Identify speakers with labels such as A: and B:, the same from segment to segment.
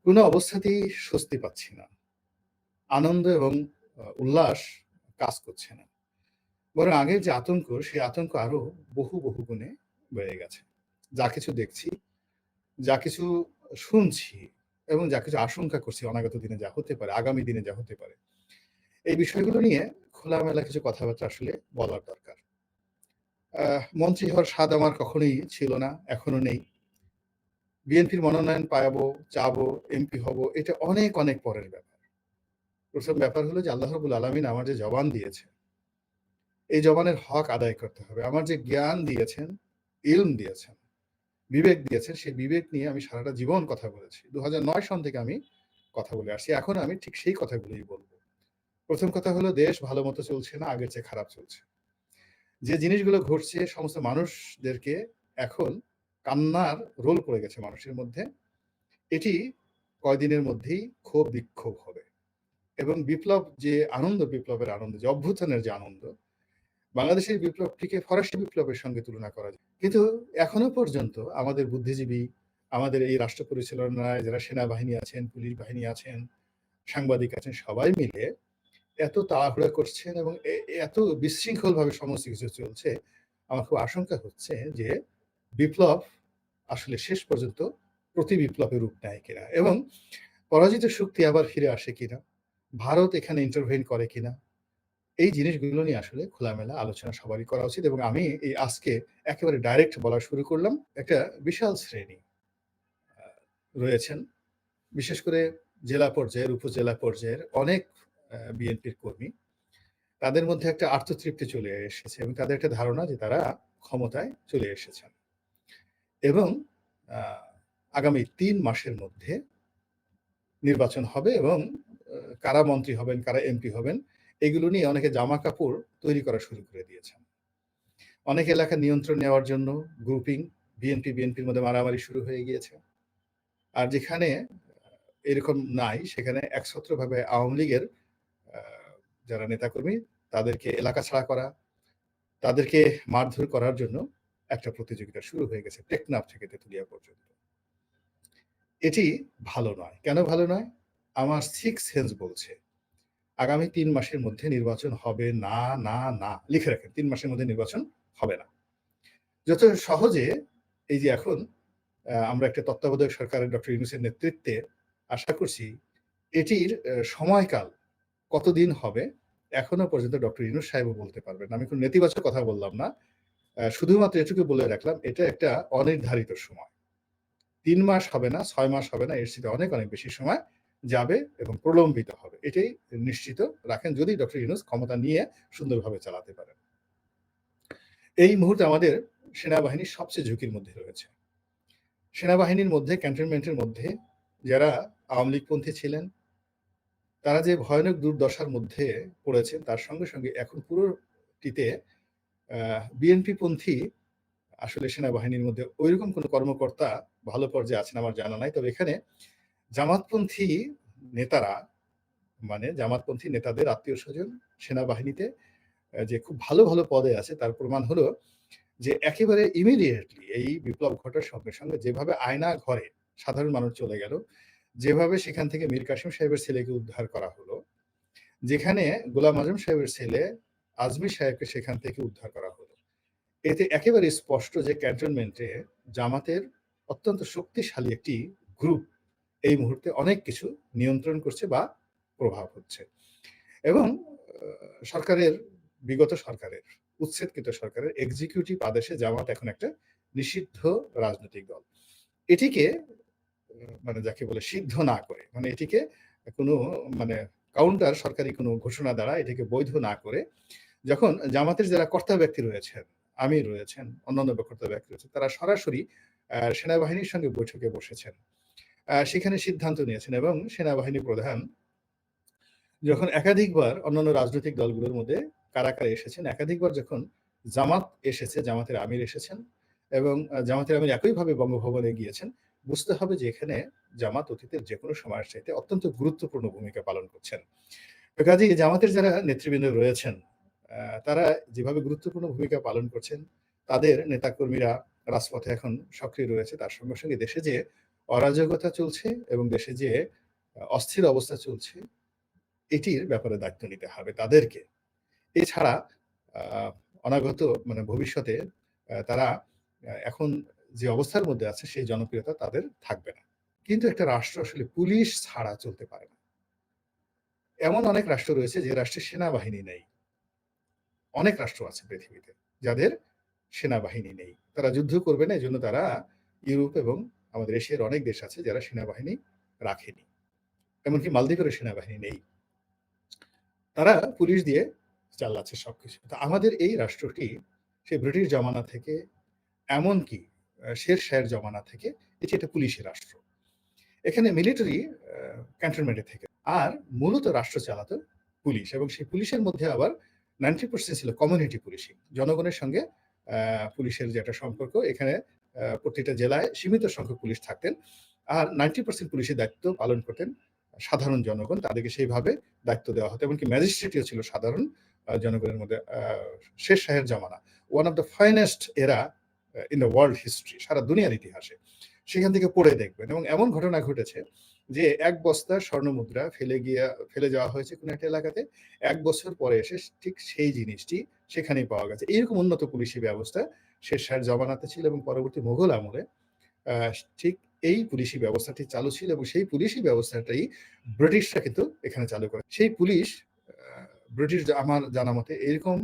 A: কোনো অবস্থাতেই স্বস্তি পাচ্ছি না। আনন্দ এবং উল্লাস কাজ করছে না। বরং আগের যে আতঙ্ক, সেই আতঙ্ক আরো বহু গুণে বেড়ে গেছে। যা কিছু দেখছি, যা কিছু শুনছি এবং যা কিছু আশঙ্কা করছি অনাগত দিনে যা হতে পারে, আগামী দিনে যা হতে পারে, এই বিষয়গুলো নিয়ে খোলামেলা কিছু কথাবার্তা আসলে বলার দরকার। মন্ত্রী হওয়ার স্বাদ আমার কখনোই ছিল না, এখনো নেই। বিএনপির মনোনয়ন পাবো, চাবো, এমপি হব, এটা অনেক পরের ব্যাপার। ১ম ব্যাপার হলো যে আল্লাহ রাব্বুল আলামিন আমার যে জবান দিয়েছে, এই জবানের হক আদায় করতে হবে। আমার যে জ্ঞান দিয়েছেন, ইলম দিয়েছেন, বিবেক দিয়েছেন, সেই বিবেক নিয়ে আমি সারাটা জীবন কথা বলেছি। ২০০৯ সন থেকে আমি কথা বলে আসছি। এখন আমি ঠিক সেই কথাগুলোই বলব। ১ম কথা হলো দেশ ভালোমতো চলছে না, আগের চেয়ে খারাপ চলছে। যে জিনিসগুলো ঘটছে সমস্ত মানুষদেরকে এখন কান্নার রোল পড়ে গেছে মানুষের মধ্যে। এটি কয়দিনের মধ্যেই ক্ষোভ বিক্ষোভ হবে এবং বিপ্লব যে আনন্দ, বিপ্লবের আনন্দ, যে অভ্যুত্থানের যে আনন্দ, বাংলাদেশের বিপ্লবটিকে ফরাসি বিপ্লবের সঙ্গে তুলনা করা যায়। কিন্তু এখনো পর্যন্ত আমাদের বুদ্ধিজীবী, আমাদের এই রাষ্ট্র পরিচালনায় যারা সেনাবাহিনী আছেন, পুলিশ বাহিনী আছেন, সাংবাদিক আছেন, সবাই মিলে এত তাড়াহুড়া করছেন এবং এত বিশৃঙ্খলভাবে সমস্ত কিছু চলছে, আমার খুব আশঙ্কা হচ্ছে যে বিপ্লব আসলে শেষ পর্যন্ত প্রতি-বিপ্লবে রূপ নেয় কিনা এবং পরাজিত শক্তি আবার ফিরে আসে কিনা, ভারত এখানে ইন্টারভেইন করে কিনা, এই জিনিসগুলো নিয়ে আসলে খোলামেলা আলোচনা সবারই করা উচিত এবং আমি এই আজকে একেবারে ডাইরেক্ট বলা শুরু করলাম। একটা বিশাল শ্রেণী আ রয়েছেন। বিশেষ করে জেলা পর্যায়ের, উপজেলা পর্যায়ের অনেক বিএনপির কর্মী। তাদের মধ্যে একটা আত্মতৃপ্তি চলে এসেছে এবং তাদের একটা ধারণা যে তারা ক্ষমতায় চলে এসেছেন। এবং আ আগামী ৩ মাসের মধ্যে নির্বাচন হবে এবং কারা মন্ত্রী হবেন, কারা এমপি হবেন, এগুলো নিয়ে অনেকে জামাকাপড় তৈরি করা শুরু করে দিয়েছেন। অনেক এলাকা নিয়ন্ত্রণ নেওয়ার জন্য গ্রুপিং, বিএনপির মধ্যে মারামারি শুরু হয়ে গিয়েছে। আর যেখানে এরকম নাই, সেখানে একছত্রভাবে আওয়ামী লীগের আ যারা নেতাকর্মী, তাদেরকে এলাকা ছাড়া করা, তাদেরকে মারধর করার জন্য একটা প্রতিযোগিতা শুরু হয়ে গেছে টেকনাফ থেকে তেঁতুলিয়া পর্যন্ত। এটি ভালো নয়। কেন ভালো নয়? আমার সিক্সথ সেন্স বলছে আগামী ৩ মাসের মধ্যে নির্বাচন হবে না। লিখে রাখেন ৩ মাসের মধ্যে নির্বাচন হবে না। যত সহজে এই যে এখন আমরা একটা তত্ত্বাবধায়ক সরকারের ডক্টর ইউনূসের নেতৃত্বে আশা করছি এটির সময়কাল কতদিন হবে এখনো পর্যন্ত ডক্টর ইউনূস সাহেবও বলতে পারবেন না। আমি কোন নেতিবাচক কথা বললাম না। শুধুমাত্র এটুকু বলে রাখলাম এটা একটা অনির্ধারিত সময়। ৩ মাস হবে না, ৬ মাস হবে না, এর চেয়ে অনেক বেশি সময় যাবে এবং প্রলম্বিত হবে। এটাই নিশ্চিত রাখেন যদি ডক্টর ইউনূস ক্ষমতা নিয়ে সুন্দরভাবে চালাতে পারেন। এই মুহূর্তে আমাদের সেনাবাহিনী সবচেয়ে ঝুঁকির মধ্যে রয়েছে। সেনাবাহিনীর মধ্যে ক্যান্টনমেন্টের মধ্যে যারা আওয়ামী লীগপন্থী ছিলেন, তারা যে ভয়ানক দুর্দশার মধ্যে পড়েছেন তার সঙ্গে এখন পুরোটিতে আ বিএনপিপন্থী আসলে সেনাবাহিনীর মধ্যে ঐরকম কোনো কর্মকর্তা ভালো পর্যায়ে আছেন আমার জানা নাই। তবে এখানে জামাতপন্থী নেতারা মানে জামাতপন্থী নেতাদের আত্মীয়স্বজন সেনাবাহিনীতে যে খুব ভালো পদে আছে তার প্রমাণ হলো যে একেবারে ইমিডিয়েটলি এই বিপ্লব ঘটার সঙ্গে যেভাবে আয়না ঘরে সাধারণ মানুষ চলে গেল, যেভাবে সেখান থেকে মীর কাসেম সাহেবের ছেলেকে উদ্ধার করা হলো, যেখানে গোলাম আজম সাহেবের ছেলে আজমি সাহেবকে সেখান থেকে উদ্ধার করা হলো। এতে একেবারে স্পষ্ট যে ক্যান্টনমেন্টে জামাতের অত্যন্ত শক্তিশালী একটি গ্রুপ এই মুহূর্তে অনেক কিছু নিয়ন্ত্রণ করছে বা প্রভাব হচ্ছে। এবং সরকারের বিগত সরকারের উচ্ছেদকৃত সরকারের এক্সিকিউটিভ আদেশে জামাত এখন একটা নিষিদ্ধ রাজনৈতিক দল। এটিকে মানে যাকে বলে সিদ্ধ না করে মানে এটিকে কোনো মানে কাউন্টার সরকারি কোনো ঘোষণা দ্বারা এটিকে বৈধ না করে যখন জামাতের যারা কর্তা ব্যক্তি রয়েছেন, আমির রয়েছেন, অন্যান্য কর্তা ব্যক্তি রয়েছেন, তারা সরাসরি সেনাবাহিনীর সঙ্গে বৈঠকে বসেছেন। সেখানে সিদ্ধান্ত নিয়েছেন এবং সেনাবাহিনী প্রধান যখন একাধিকবার অন্যান্য রাজনৈতিক দলগুলোর মধ্যে কারা এসেছেন, একাধিকবার যখন জামাত এসেছে, জামাতের আমির এসেছেন এবং জামাতের আমির একইভাবে বঙ্গভবনে গিয়েছেন, বুঝতে হবে যে এখানে জামাত অতীতের যেকোনো সময়ের চাইতে অত্যন্ত গুরুত্বপূর্ণ ভূমিকা পালন করছেন। তো কাজেই জামাতের যারা নেতৃবৃন্দ রয়েছেন, তারা যেভাবে গুরুত্বপূর্ণ ভূমিকা পালন করছেন, তাদের নেতাকর্মীরা রাজপথে এখন সক্রিয় রয়েছে। তার সঙ্গে দেশে যে অরাজকতা চলছে এবং দেশে যে অস্থির অবস্থা চলছে, এটির ব্যাপারে দায়িত্ব নিতে হবে তাদেরকে। এছাড়া আ অনাগত মানে ভবিষ্যতে তারা এখন যে অবস্থার মধ্যে আছে সেই জনপ্রিয়তা তাদের থাকবে না। কিন্তু একটা রাষ্ট্র আসলে পুলিশ ছাড়া চলতে পারে না। এমন অনেক রাষ্ট্র রয়েছে যে রাষ্ট্রের সেনাবাহিনী নেই। অনেক রাষ্ট্র আছে পৃথিবীতে যাদের সেনাবাহিনী নেই। তারা যুদ্ধ করবে না এজন্য তারা ইউরোপ এবং আমাদের এশিয়ার অনেক দেশ আছে যারা সেনাবাহিনী রাখেনি। এমনকি মালদ্বীপেরও সেনাবাহিনী নেই। তারা পুলিশ দিয়ে চালাচ্ছে সবকিছু। তো আমাদের এই রাষ্ট্রটি সেই ব্রিটিশ জমানা থেকে এমনকি শের শাহের জমানা থেকে এটি একটা পুলিশি রাষ্ট্র। এখানে মিলিটারি ক্যান্টনমেন্টে থেকে আর মূলত রাষ্ট্র চালাতো পুলিশ এবং সেই পুলিশের মধ্যে আবার 90% ছিল কমিউনিটি পুলিশিং। জনগণের সঙ্গে পুলিশের যে একটা সম্পর্ক এখানে প্রত্যেকটা জেলায় সীমিত সংখ্যক পুলিশ থাকতেন। আর 90% পুলিশের দায়িত্ব পালন করতেন সাধারণ জনগণ। তাদেরকে সেইভাবে দায়িত্ব দেওয়া হতো। এমনকি ম্যাজিস্ট্রেটও ছিল সাধারণ জনগণের মধ্যে। শের শাহের জমানা। ওয়ান অফ দ্য ফাইনেস্ট এরা ইন দ্য ওয়ার্ল্ড হিস্ট্রি সারা দুনিয়ার ইতিহাসে। সেখান থেকে পড়ে দেখবেন এবং এমন ঘটনা ঘটেছে যে ১ বস্তা স্বর্ণমুদ্রা ফেলে যাওয়া হয়েছে কোনো একটা এলাকাতে। ১ বছর পরে এসে ঠিক সেই জিনিসটি সেখানেই পাওয়া গেছে। এইরকম উন্নত পুলিশি ব্যবস্থা শের শাহের জমানাতে ছিল এবং পরবর্তী মোগল আমলে আ ঠিক এই পুলিশি ব্যবস্থাটি চালু ছিল এবং সেই পুলিশি ব্যবস্থাটাই ব্রিটিশরা কিন্তু এখানে চালু করে। সেই পুলিশ আ ব্রিটিশ আমার জানা মতে এরকম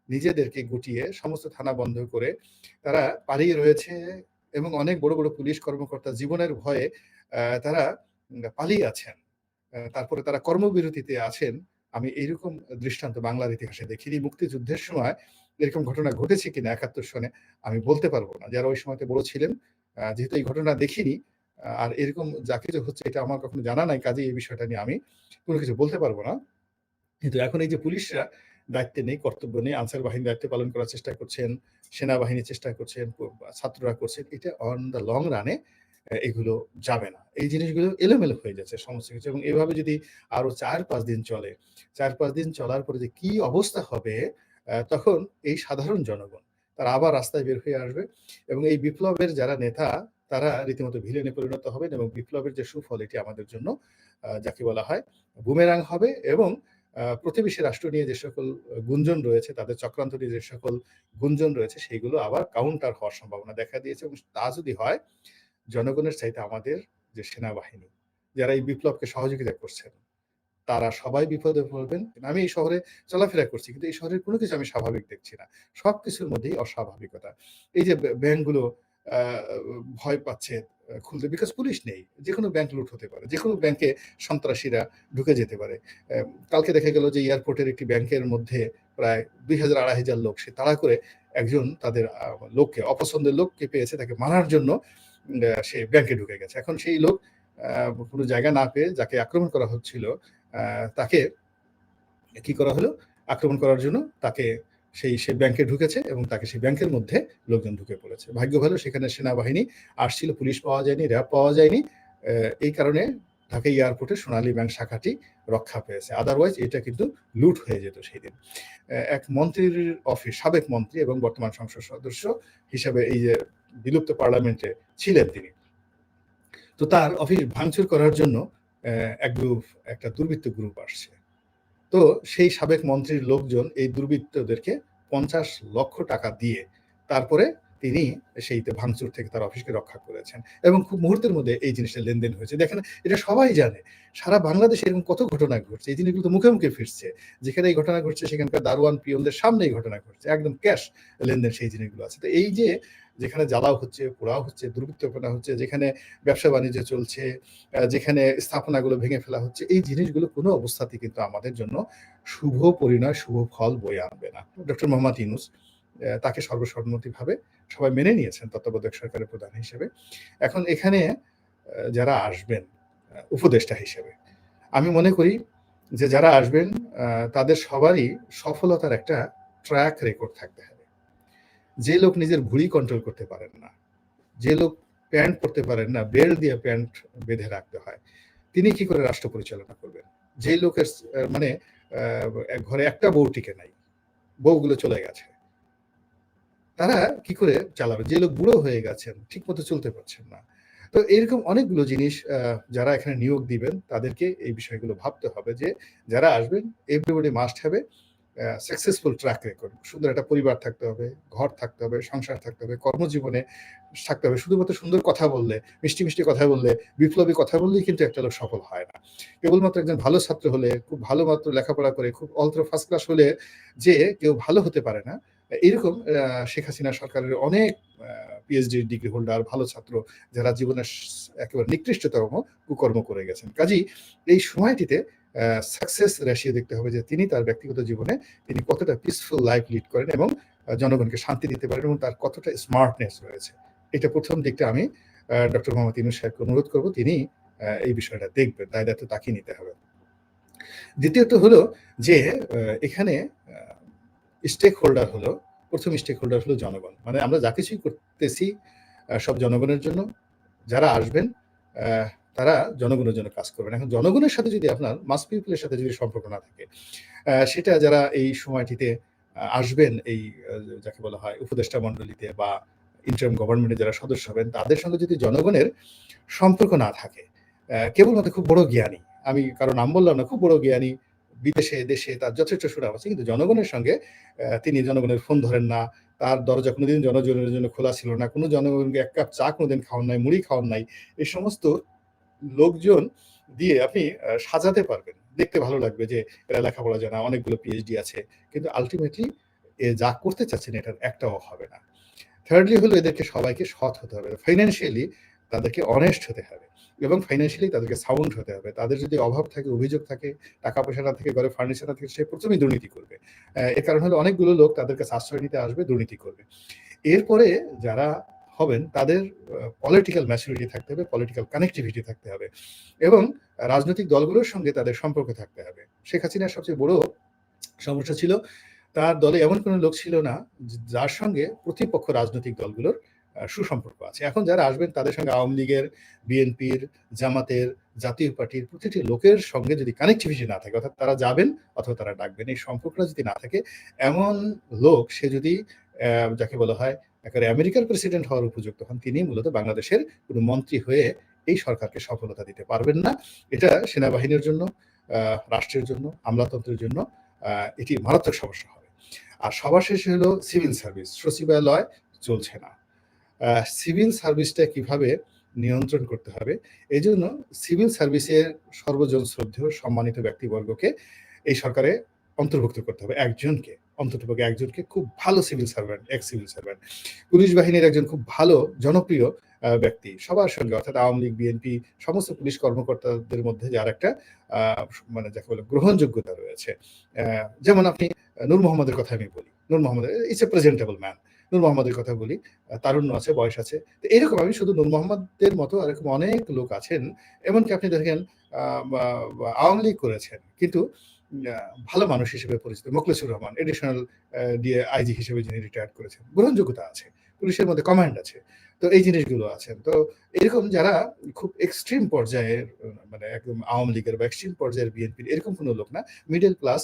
A: নিজেদেরকে গুটিয়ে সমস্ত থানা বন্ধ করে তারা পালিয়ে রয়েছে এবং অনেক বড়, বড় পুলিশ কর্মকর্তা জীবনের ভয়ে তারা পালিয়ে আছেন। তারপরে তারা কর্মবিরতিতে আছেন। আমি এইরকম দৃষ্টান্ত বাংলার ইতিহাসে দেখিনি। মুক্তিযুদ্ধের সময় এরকম ঘটনা ঘটেছে কিনা ৭১ সনে আমি বলতে পারব না। যারা ওই সময়তে বড় ছিলেন যেহেতু এই ঘটনা দেখিনি আর এরকম যা কিছু হচ্ছে এটা আমার কখনো জানা নাই। কাজেই এই বিষয়টা নিয়ে আমি কোন কিছু বলতে পারব না। কিন্তু এখন এই যে পুলিশরা দায়িত্বে নেই, কর্তব্য নেই, আনসার বাহিনী দায়িত্ব পালন করার চেষ্টা করছেন, সেনাবাহিনী চেষ্টা করছেন, ছাত্ররা করছেন। এটা অন দ্য লং রানে এগুলো যাবে না। এই জিনিসগুলো এলোমেলো হয়ে যাচ্ছে সমস্ত কিছু এবং এভাবে যদি আরো ৪-৫ দিন চলে, ৪-৫ দিন চলার পরে যে কি অবস্থা হবে তখন এই সাধারণ জনগণ তারা আবার রাস্তায় বের হয়ে আসবে এবং এই বিপ্লবের যারা নেতা তারা রীতিমতো ভিলেনে পরিণত হবেন এবং বিপ্লবের যে সুফল এটি আমাদের জন্য যাকে বলা হয় বুমেরাং হবে এবং প্রতিবেশী রাষ্ট্র নিয়ে যে সকল গুঞ্জন রয়েছে, তাদের চক্রান্ত নিয়ে যে সকল গুঞ্জন রয়েছে, সেগুলো আবার কাউন্টার হওয়ার সম্ভাবনা দেখা দিয়েছে এবং তা যদি হয়, জনগণের চাইতে আমাদের যে সেনাবাহিনী, যারা এই বিপ্লবকে সহযোগিতা করছেন, তারা সবাই বিপদে পড়বেন। আমি এই শহরে চলাফেরা করছি, কিন্তু এই শহরের কোনো কিছু আমি স্বাভাবিক দেখছি না। সবকিছুর মধ্যেই অস্বাভাবিকতা। এই যে ব্যাংকগুলো আ ভয় পাচ্ছে খুলতে বিকজ পুলিশ নেই। যেকোনো ব্যাংক লুট হতে পারে। যেকোনো ব্যাংকে সন্ত্রাসীরা ঢুকে যেতে পারে। কালকে দেখা গেল যে এয়ারপোর্টের একটি ব্যাংকের মধ্যে প্রায় ২,০০০-২,৫০০ লোক সে তাড়া করে একজন তাদের লোককে অপছন্দের লোককে পেয়েছে তাকে মারার জন্য সে ব্যাংকে ঢুকে গেছে। এখন সেই লোক আ কোনো জায়গা না পেয়ে যাকে আক্রমণ করা হচ্ছিল তাকে কি করা হলো? আক্রমণ করার জন্য তাকে সে ব্যাংকে ঢুকেছে এবং তাকে সেই ব্যাংকের মধ্যে লোকজন ঢুকে পড়েছে। ভাগ্য ভালো সেখানে সেনাবাহিনী আসছিল, পুলিশ পাওয়া যায়নি, র‍্যাব পাওয়া যায়নি। এই কারণে ঢাকা এয়ারপোর্টে সোনালী ব্যাংক শাখাটি রক্ষা পেয়েছে। আদারওয়াইজ এটা কিন্তু লুট হয়ে যেত সেদিন। এক মন্ত্রীর অফিস, সাবেক মন্ত্রী এবং বর্তমান সংসদ সদস্য হিসাবে এই যে বিলুপ্ত পার্লামেন্টে ছিলেন তিনি। তো তার অফিস ভাঙচুর করার জন্য একটা দুর্বৃত্ত গ্রুপ আসছে। তো সেই সাবেক মন্ত্রীর লোকজন এই দুর্বৃত্তদেরকে ৫০ লক্ষ টাকা দিয়ে তারপরে তিনি সেইতে ভাঙচুর থেকে তার অফিসকে রক্ষা করেছেন এবং খুব মুহূর্তের মধ্যে এই জিনিসটা লেনদেন হয়েছে। দেখেন এটা সবাই জানে। সারা বাংলাদেশে এরকম কত ঘটনা ঘটছে। এই জিনিসগুলো তো মুখে, মুখে ফিরছে। যেখানে এই ঘটনা ঘটছে সেখানকার দারোয়ান পিয়নদের সামনে এই ঘটনা ঘটছে। একদম ক্যাশ লেনদেন সেই জিনিসগুলো আছে। তো এই যে যেখানে জ্বালাও হচ্ছে, পোড়াও হচ্ছে, দুর্বৃত্তপনা হচ্ছে, যেখানে ব্যবসা-বাণিজ্য চলছে, যেখানে স্থাপনাগুলো ভেঙে ফেলা হচ্ছে, এই জিনিসগুলো কোনো অবস্থাতেই কিন্তু আমাদের জন্য শুভ পরিণয়, শুভ ফল বয়ে আনবে না। ডক্টর মোহাম্মদ ইউনূস তাকে সর্বসম্মতিভাবে সবাই মেনে নিয়েছেন তত্ত্বাবধায়ক সরকারের প্রধান হিসেবে। এখন এখানে যারা আসবেন উপদেষ্টা হিসেবে, আমি মনে করি যে যারা আসবেন তাদের সবারই সফলতার একটা ট্র্যাক রেকর্ড থাকতে হবে। যে লোক নিজের ভুঁড়ি কন্ট্রোল করতে পারেন না, যে লোক প্যান্ট পরতে পারেন না, বেল্ট দিয়ে প্যান্ট বেঁধে রাখতে হয়, তিনি কি করে রাষ্ট্র পরিচালনা করবেন? যে লোকের মানে ঘরে একটা বউ টিকে নাই, বউগুলো চলে গেছে। তারা কি করে চালাবে? যে লোক বুড়ো হয়ে গেছেন, ঠিকমতো চলতে পারছেন না। তো এরকম অনেকগুলো জিনিস যারা এখানে নিয়োগ দিবেন তাদেরকে এই বিষয়গুলো ভাবতে হবে যে যারা আসবেন everybody must have a successful track record. সুন্দর একটা পরিবার থাকতে হবে, ঘর থাকতে হবে, সংসার থাকতে হবে, কর্মজীবনে থাকতে হবে। শুধুমাত্র সুন্দর কথা বললে, মিষ্টি, মিষ্টি কথা বললে, বিপ্লবী কথা বললেই কিন্তু একটা লোক সফল হয় না। কেবলমাত্র একজন ভালো ছাত্র হলে, খুব ভালো মাত্র লেখাপড়া করে, খুব ফার্স্ট ক্লাস হলে যে কেউ ভালো হতে পারে না। এরকম শেখ হাসিনা সরকারের অনেক পিএইচডি ডিগ্রি হোল্ডার, ভালো ছাত্র যারা জীবনের একেবারে নিকৃষ্টতম কুকর্ম করে গেছেন। কাজেই এই সময়টিতে সাকসেস রেশিও দেখতে হবে যে তিনি তার ব্যক্তিগত জীবনে তিনি কতটা পিসফুল লাইফ লিড করেন এবং জনগণকে শান্তি দিতে পারেন এবং তার কতটা স্মার্টনেস রয়েছে। এটা ১ম দিকটা আমি ডক্টর মোহাম্মদ ইউনূস সাহেবকে অনুরোধ করব তিনি এই বিষয়টা দেখবেন। দায়-দায়িত্ব তাকেই নিতে হবে। দ্বিতীয়ত হলো যে এখানে আ স্টেক হোল্ডার হলো ১ম স্টেক হোল্ডার হলো জনগণ। মানে আমরা যা কিছুই করতেছি সব জনগণের জন্য। যারা আসবেন আ তারা জনগণের জন্য কাজ করবেন। এখন জনগণের সাথে যদি আপনার মাস পিপল এর সাথে যদি সম্পর্ক না থাকে, সেটা যারা এই সময়টিতে আসবেন এই যাকে বলা হয় উপদেষ্টা মণ্ডলীতে বা ইন্টারিম গভর্নমেন্টের যারা সদস্য হবেন তাদের সঙ্গে যদি জনগণের সম্পর্ক না থাকে, কেবলমাত্র খুব বড় জ্ঞানী, আমি কারো নাম বললাম না, খুব বড় জ্ঞানী, বিদেশে দেশে তার যথেষ্ট সুনাম আছে। কিন্তু জনগণের সঙ্গে তিনি জনগণের ফোন ধরেন না। তার দরজা কোনোদিন জনগণের জন্য খোলা ছিল না। কোনো জনগণকে ১ কাপ চা কোনোদিন খাওয়ান নাই, মুড়ি খাওয়ান নাই। এই সমস্ত লোকজন দিয়ে আপনি সাজাতে পারবেন। দেখতে ভালো লাগবে যে এরা লেখাপড়া জানা, অনেকগুলো পিএইচডি আছে। কিন্তু আল্টিমেটলি যা করতে চাচ্ছেন এটার একটাও হবে না। থার্ডলি হলো এদেরকে সবাইকে সৎ হতে হবে। ফাইন্যান্সিয়ালি তাদেরকে অনেস্ট হতে হবে এবং ফাইন্যান্সিয়ালি তাদেরকে সাউন্ড হতে হবে। তাদের যদি অভাব থাকে, অভিযোগ থাকে, টাকা-পয়সা না থাকে, ঘরে ফার্নিচার না থাকে, সে ১ম এই দুর্নীতি করবে। এর কারণ হলো অনেকগুলো লোক তাদের কাছে আশ্রয় নিতে আসবে, দুর্নীতি করবে। এরপরে যারা হবেন তাদের পলিটিক্যাল ম্যাচুরিটি থাকতে হবে, পলিটিক্যাল কানেক্টিভিটি থাকতে হবে এবং রাজনৈতিক দলগুলোর সঙ্গে তাদের সম্পর্ক থাকতে হবে। শেখ হাসিনার সবচেয়ে বড় সমস্যা ছিল তার দলে এমন কোনো লোক ছিল না যার সঙ্গে প্রতিপক্ষ রাজনৈতিক দলগুলোর সুসম্পর্ক আছে। এখন যারা আসবেন তাদের সঙ্গে আওয়ামী লীগের, বিএনপির, জামাতের, জাতীয় পার্টির প্রতিটি লোকের সঙ্গে যদি কানেক্টিভিটি না থাকে, অর্থাৎ তারা যাবেন অথবা তারা ডাকবেন, এই সম্পর্কটা যদি না থাকে, এমন লোক সে যদি যাকে বলা হয় একেবারে আমেরিকার প্রেসিডেন্ট হওয়ার উপযুক্ত হন, তিনি মূলত বাংলাদেশের কোনো মন্ত্রী হয়ে এই সরকারকে সফলতা দিতে পারবেন না। এটা সেনাবাহিনীর জন্য, রাষ্ট্রের জন্য, আমলাতন্ত্রের জন্য এটি মারাত্মক সমস্যা হবে। আর সবার শেষে হলো সিভিল সার্ভিস। সচিবালয় চলছে না। সিভিল সার্ভিসটা কিভাবে নিয়ন্ত্রণ করতে হবে, এজন্য সিভিল সার্ভিসের সর্বজন শ্রদ্ধেয় সম্মানিত ব্যক্তিবর্গকে এই সরকারে অন্তর্ভুক্ত করতে হবে। একজনকে, অন্ততপক্ষে একজনকে খুব ভালো civil servant, x civil servant. Police বাহিনীর একজন খুব ভালো জনপ্রিয় ব্যক্তি। সবার সঙ্গে অর্থাৎ আওয়ামী লীগ, বিএনপি সমস্ত পুলিশ কর্মকর্তাদের মধ্যে যার একটা আ মানে যাকে বলে গ্রহণযোগ্যতা রয়েছে। যেমন আপনি নূর মোহাম্মদের কথা আমি বলি। Noor Mohammad is a presentable man. নূর মোহাম্মদের কথা বলি। তারুণ্য আছে, বয়স আছে। তো এরকম আমি শুধু নূর মোহাম্মদের মতো এরকম অনেক লোক আছেন। এমনকি আপনি দেখেন আ বা আওয়ামী লীগ করেছেন। কিন্তু আ ভালো মানুষ হিসেবে পরিচিত মোখলেছুর রহমান এডিশনাল আইজি হিসেবে যিনি রিটায়ার্ড করেছেন। গ্রহণযোগ্যতা আছে। পুলিশের মধ্যে কমান্ড আছে। তো এই জিনিসগুলো আছে। তো এরকম যারা খুব এক্সট্রিম পর্যায়ের মানে একদম আওয়ামী লীগের বা এক্সট্রিম পর্যায়ের বিএনপির এরকম কোনো লোক না। মিডল ক্লাস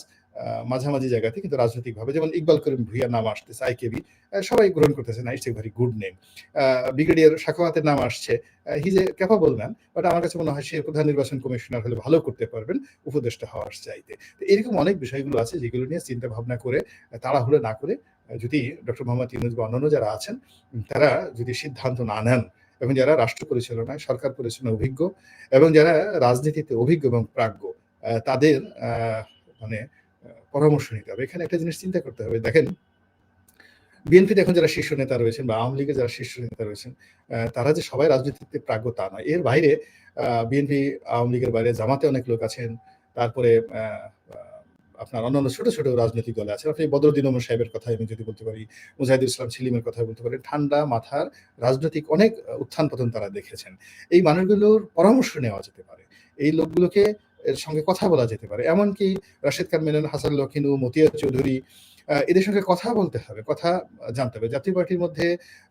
A: মাঝামাঝি জায়গাতে কিন্তু রাজনৈতিকভাবে যেমন ইকবাল করিম ভূঁইয়ার নাম আসতেছে আইকেবি। সবাই গ্রহণ করতেছে না, it's a very good name. Brigadier সাখাওয়াতের নাম আসছে। He is a capable man. But আমার কাছে মনে হয় সে প্রধান নির্বাচন কমিশনার হলে ভালো করতে পারবেন উপদেষ্টা হওয়ার চাইতে। তো এরকম অনেক বিষয়গুলো আছে যেগুলো নিয়ে চিন্তা ভাবনা করে তাড়াহুড়ো না করে যদি ডক্টর মোহাম্মদ ইউনূস বা অন্যান্য যারা আছেন তারা যদি সিদ্ধান্ত না নেন এবং যারা রাষ্ট্র পরিচালনায়, সরকার পরিচালনায় অভিজ্ঞ এবং যারা রাজনীতিতে অভিজ্ঞ এবং প্রাজ্ঞ তাদের মানে পরামর্শ নিতে হবে। এখানে একটা জিনিস চিন্তা করতে হবে। দেখেন বিএনপিতে এখন যারা শীর্ষ নেতা রয়েছেন বা আওয়ামী লীগের যারা শীর্ষ নেতা রয়েছেন, তারা যে সবাই রাজনীতিতে প্রাজ্ঞ তা নয়। এর বাইরে বিএনপি, আওয়ামী লীগের বাইরে জামাতে অনেক লোক আছেন। তারপরে আ আ আপনার অন্যান্য ছোট, ছোট রাজনৈতিক দলে আছেন। আপনি বদরুদ্দীন ওমর সাহেবের কথা আমি যদি বলতে পারি, মুজাহিদুল ইসলাম সেলিমের কথা বলতে পারি। ঠান্ডা মাথার রাজনৈতিক অনেক উত্থান-পতন তারা দেখেছেন। এই মানুষগুলোর পরামর্শ নেওয়া যেতে পারে। এই লোকগুলোকে এর সঙ্গে কথা বলা যেতে পারে। এমনকি রাশেদ খান মেনন, হাসান লক্ষিনু, মতিয়ার চৌধুরী এদের সঙ্গে কথা বলতে হবে, কথা জানতে হবে। জাতীয় পার্টির মধ্যে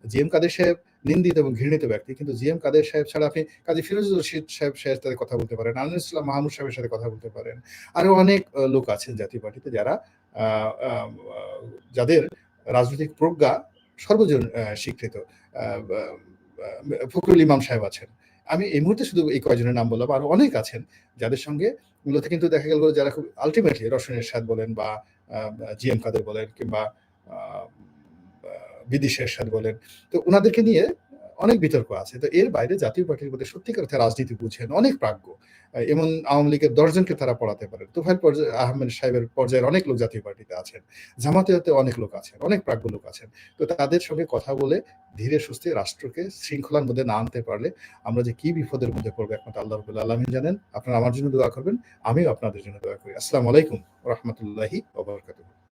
A: জিএম কাদের সাহেব নিন্দিত এবং ঘৃণিত ব্যক্তি। কিন্তু জিএম কাদের সাহেব ছাড়া আপনি কাজী ফিরোজুর রশীদ সাহেবের সাথে কথা বলতে পারেন, আনোয়ার ইসলাম মাহমুদ সাহেবের সাথে কথা বলতে পারেন। আরো অনেক লোক আছেন জাতীয় পার্টিতে যারা আ আ আ যাদের রাজনৈতিক প্রজ্ঞা সর্বজন স্বীকৃত। আ বা ফখরুল ইমাম সাহেব আছেন। আমি এই মুহূর্তে শুধু এই কয়জনের নাম বললাম। আরো অনেক আছেন যাদের সঙ্গে মূলত কিন্তু দেখা গেল যারা খুব আল্টিমেটলি রওশন এরশাদ বলেন বা জিএম কাদের বলেন কিংবা আ আ বিদিশা এরশাদ বলেন। তো উনাদেরকে নিয়ে অনেক বিতর্ক আছে। তো এর বাইরে জাতীয় পার্টির মধ্যে সত্যিকার অর্থে রাজনীতি বুঝেন অনেক প্রাজ্ঞ। এমন আওয়ামী লীগের ১০ জনকে তারা পড়াতে পারেন। তোফায়েল আহমেদ সাহেবের পর্যায়ের অনেক লোক জাতীয় পার্টিতে আছেন। জামায়াতে অনেক লোক আছেন, অনেক প্রাজ্ঞ লোক আছেন। তো তাদের সঙ্গে কথা বলে ধীরে সুস্থে রাষ্ট্রকে শৃঙ্খলার মধ্যে না আনতে পারলে আমরা যে কি বিপদের মধ্যে পড়বো একমাত্র আল্লাহ রাব্বুল আলামিন জানেন। আপনারা আমার জন্য দোয়া করবেন। আমিও আপনাদের জন্য দোয়া করি। আসসালামু আলাইকুম ওয়া রাহমাতুল্লাহি ওয়া বারাকাতুহু।